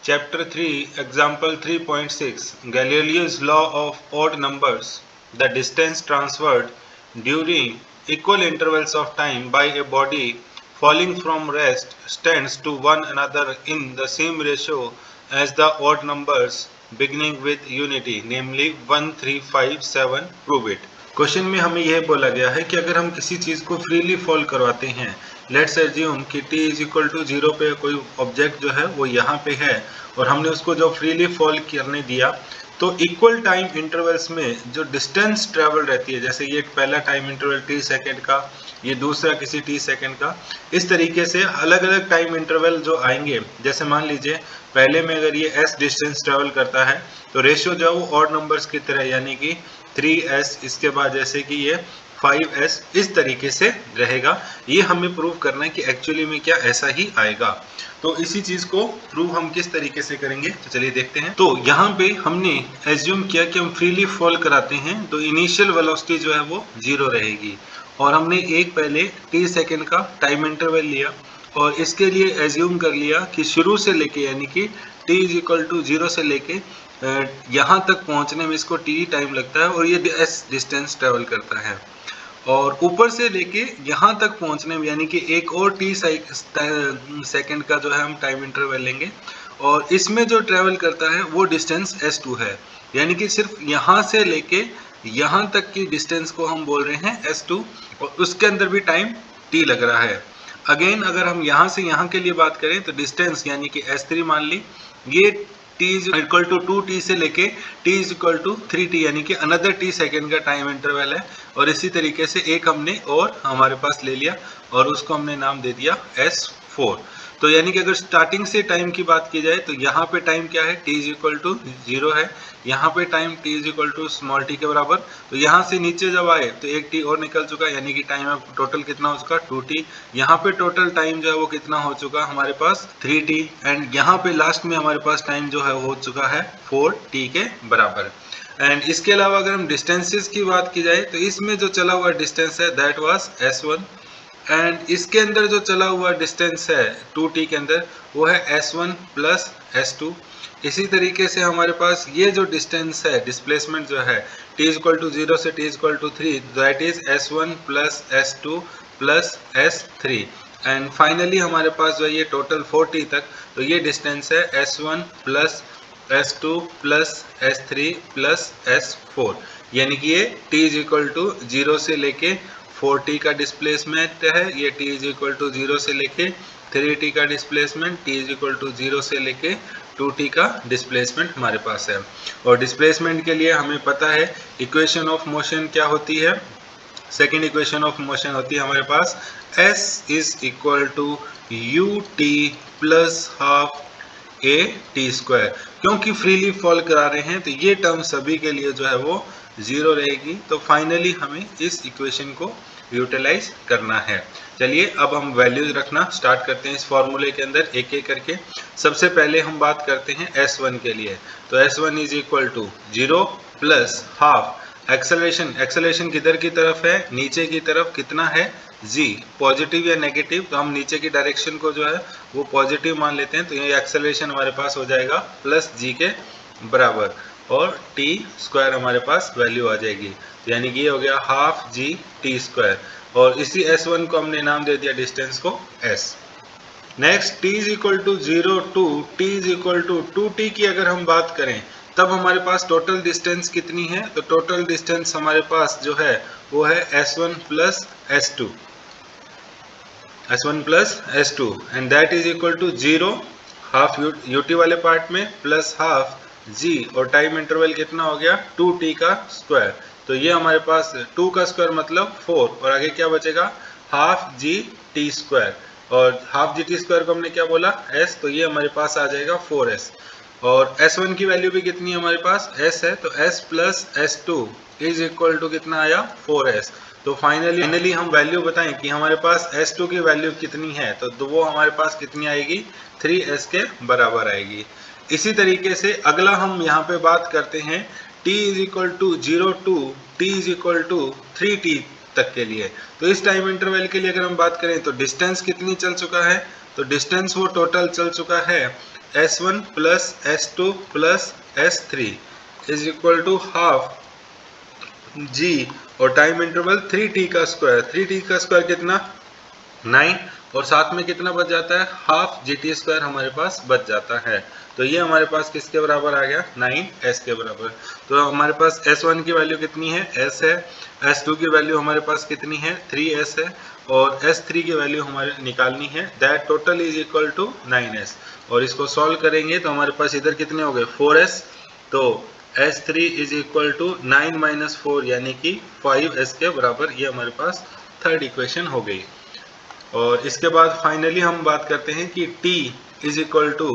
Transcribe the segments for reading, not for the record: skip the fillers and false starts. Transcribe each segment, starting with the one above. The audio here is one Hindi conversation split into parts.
Chapter 3, Example 3.6, Galileo's law of odd numbers. The distance transferred during equal intervals of time by a body falling from rest stands to one another in the same ratio as the odd numbers beginning with unity, namely 1, 3, 5, 7. Prove it. Question में हमें यह बोला गया है कि अगर हम किसी चीज को फ्रीली फॉल करवाते हैं, लेट्स एज्यूम कि t इज इक्वल टू 0 पे कोई ऑब्जेक्ट जो है वो यहाँ पे है और हमने उसको जो फ्रीली फॉल करने दिया, तो इक्वल टाइम इंटरवल्स में जो डिस्टेंस ट्रेवल रहती है, जैसे ये पहला टाइम इंटरवल t सेकेंड का, ये दूसरा किसी t सेकेंड का, इस तरीके से अलग अलग टाइम इंटरवल जो आएंगे, जैसे मान लीजिए पहले में अगर ये s डिस्टेंस ट्रेवल करता है तो रेशियो जो है वो ऑड नंबर्स की तरह, यानी कि 3s, इसके बाद जैसे कि ये 5s, इस तरीके से रहेगा। ये हमें प्रूव करना है कि एक्चुअली में क्या ऐसा ही आएगा। तो इसी चीज को प्रूव हम किस तरीके से करेंगे, तो चलिए देखते हैं। तो यहाँ पे हमने एज्यूम किया कि हम फ्रीली फॉल कराते हैं तो इनिशियल वेलोसिटी जो है वो 0 रहेगी, और हमने एक पहले t सेकेंड का टाइम इंटरवल लिया और इसके लिए एज्यूम कर लिया कि शुरू से लेके, यानी कि t इज इक्वल टू 0 से लेके यहाँ तक पहुँचने में इसको t टाइम लगता है और ये s डिस्टेंस ट्रेवल करता है, और ऊपर से लेके यहाँ तक पहुँचने में यानी कि एक और t सेकेंड का जो है हम टाइम इंटरवल लेंगे और इसमें जो ट्रेवल करता है वो डिस्टेंस s2 है, यानी कि सिर्फ यहाँ से लेके यहाँ तक की डिस्टेंस को हम बोल रहे हैं s2 और उसके अंदर भी टाइम t लग रहा है। अगेन अगर हम यहाँ से यहाँ के लिए बात करें तो डिस्टेंस यानी कि s3 मान ली, ये t is equal to 2t से लेके t is equal to 3t, यानी कि अनदर t सेकेंड का टाइम इंटरवल है, और इसी तरीके से एक हमने और हमारे पास ले लिया और उसको हमने नाम दे दिया s4। तो यानी कि अगर स्टार्टिंग से टाइम की बात की जाए तो यहाँ पे टाइम क्या है, t इज इक्वल टू 0 है, यहाँ पे time t is equal to small t के बराबर, तो यहाँ से नीचे जब आए तो एक t और निकल चुका, यानी कि टाइम टोटल कितना हो चुका 2t, यहाँ पे टोटल टाइम जो है वो कितना हो चुका हमारे पास 3t, एंड यहाँ पे लास्ट में हमारे पास टाइम जो है हो चुका है 4t के बराबर। एंड इसके अलावा अगर हम डिस्टेंसेस की बात की जाए तो इसमें जो चला हुआ डिस्टेंस है दैट वाज s1, एंड इसके अंदर जो चला हुआ डिस्टेंस है 2t के अंदर वो है s1 प्लस s2। इसी तरीके से हमारे पास ये जो डिस्टेंस है, डिस्प्लेसमेंट जो है t इज इक्वल टू 0 से t is equal to 3, that is s1 plus s2 plus s3, and finally हमारे पास जो है ये टोटल 4t तक, तो ये डिस्टेंस है s1 plus s2 plus s3 plus s4, यानी कि ये t इज इक्वल टू 0 से लेके 4t का डिस्प्लेसमेंट है, ये t इज इक्वल टू 0 से लेके 3t का displacement, t is equal to 0 से लेके 2t का डिस्प्लेसमेंट हमारे पास है। और डिस्प्लेसमेंट के लिए हमें पता है इक्वेशन ऑफ मोशन क्या होती है, सेकेंड इक्वेशन ऑफ मोशन होती है हमारे पास s is equal to ut plus half a t square. क्योंकि फ्रीली फॉल करा रहे हैं तो ये टर्म सभी के लिए जो है वो 0 रहेगी, तो फाइनली हमें इस इक्वेशन को यूटिलाइज करना है। चलिए अब हम वैल्यूज रखना स्टार्ट करते हैं इस फॉर्मूले के अंदर एक एक करके। सबसे पहले हम बात करते हैं s1 के लिए, तो s1 is equal to 0 plus half acceleration किधर की तरफ है, नीचे की तरफ, कितना है g, पॉजिटिव या नेगेटिव, तो हम नीचे की डायरेक्शन को जो है वो पॉजिटिव मान लेते हैं, तो ये एक्सेलरेशन हमारे पास हो जाएगा प्लस g के बराबर, और t स्क्वायर हमारे पास वैल्यू आ जाएगी, तो यानी कि ये हो गया हाफ g t स्क्वायर, और इसी s1 को हमने नाम दे दिया डिस्टेंस को s। Next t is equal to 0 to t is equal to 2t की अगर हम बात करें तब हमारे पास टोटल डिस्टेंस कितनी है, तो टोटल डिस्टेंस हमारे पास जो है वो है s1 plus s2 and that is equal to 0 half ut वाले पार्ट में प्लस हाफ g, और टाइम इंटरवल कितना हो गया 2t का स्क्वायर, तो ये हमारे पास 2 का स्क्वायर मतलब 4, और आगे क्या बचेगा हाफ g t स्क्वायर, और हाफ जी टी स्क्वायर को हमने क्या बोला s, तो ये हमारे पास आ जाएगा 4s, और s1 की वैल्यू भी कितनी है हमारे पास s है, तो s plus s2 is equal to कितना आया 4s। तो फाइनली हम वैल्यू बताएं कि हमारे पास s2 की वैल्यू कितनी है, तो वो हमारे पास कितनी आएगी 3s के बराबर आएगी। इसी तरीके से अगला हम यहाँ पे बात करते हैं t is equal to 0 to t is equal to 3t तक के लिए, तो इस टाइम इंटरवल के लिए अगर हम बात करें तो डिस्टेंस कितनी चल चुका है, तो डिस्टेंस वो टोटल चल चुका है S1 plus S2 plus S3 is equal to half G और टाइम इंटरवल 3t का स्क्वायर। 3t का स्क्वायर कितना 9 और साथ में कितना बच जाता है हाफ GT स्क्वायर हमारे पास बच जाता है। तो ये हमारे पास किसके बराबर आ गया 9s के बराबर। तो हमारे पास S1 की वैल्यू कितनी है s है, S2 की वैल्यू हमारे पास कितनी है 3s है और S3 की वैल्यू हमारे निकालनी है that total is equal to 9s। और इसको सॉल्व करेंगे तो हमारे पास इधर कितने हो गए 4s। तो S3 is equal to 9 minus 4 यानी कि 5s के बराबर। ये हमारे पास थर्ड इक्वेशन हो गई। और इसके बाद फाइनली हम बात करते हैं कि t इज इक्वल टू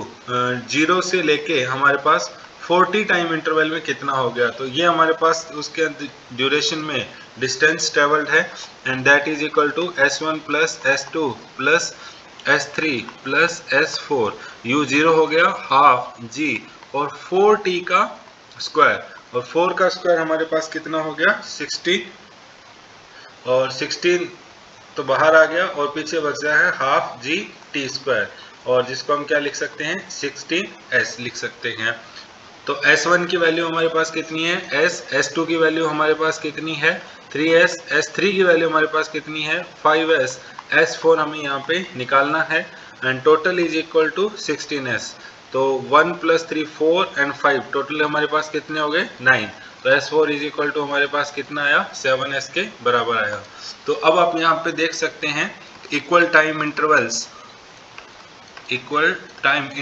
0 से लेके हमारे पास 40 टाइम इंटरवल में कितना हो गया। तो ये हमारे पास उसके ड्यूरेशन में डिस्टेंस ट्रेवल्ड है and that is equal to S1 plus S2 plus S3 plus S4 u 0 हो गया हाफ g और 4t का स्क्वायर और 4 का स्क्वायर हमारे पास कितना हो गया 16 और 16 तो बाहर आ गया और पीछे बच गया है हाफ जी टी स्क्वायर और जिसको हम क्या लिख सकते हैं 16s लिख सकते हैं। तो S1 की वैल्यू हमारे पास कितनी है s, S2 की वैल्यू हमारे पास कितनी है 3s, S3 की वैल्यू हमारे पास कितनी है 5s, S4 हमें यहाँ पे निकालना है and total is equal to 16s। तो 1 प्लस 3 4 एंड 5 टोटल हमारे पास कितने हो गए 9। तो S4 इज इक्वल टू हमारे पास कितना आया 7s के बराबर आया। तो अब आप यहाँ पे देख सकते हैं इक्वल टाइम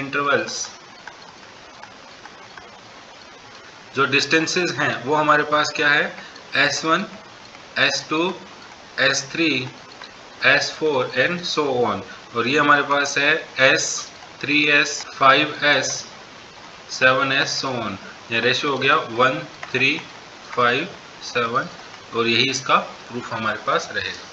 इंटरवल्स जो डिस्टेंसेस हैं वो हमारे पास क्या है S1, S2, S3, S4 and so on. और ये हमारे पास है S, 3s, 5s, 7s so on. ये रेशियो हो गया 1, 3, 5, 7 और यही इसका प्रूफ हमारे पास रहेगा।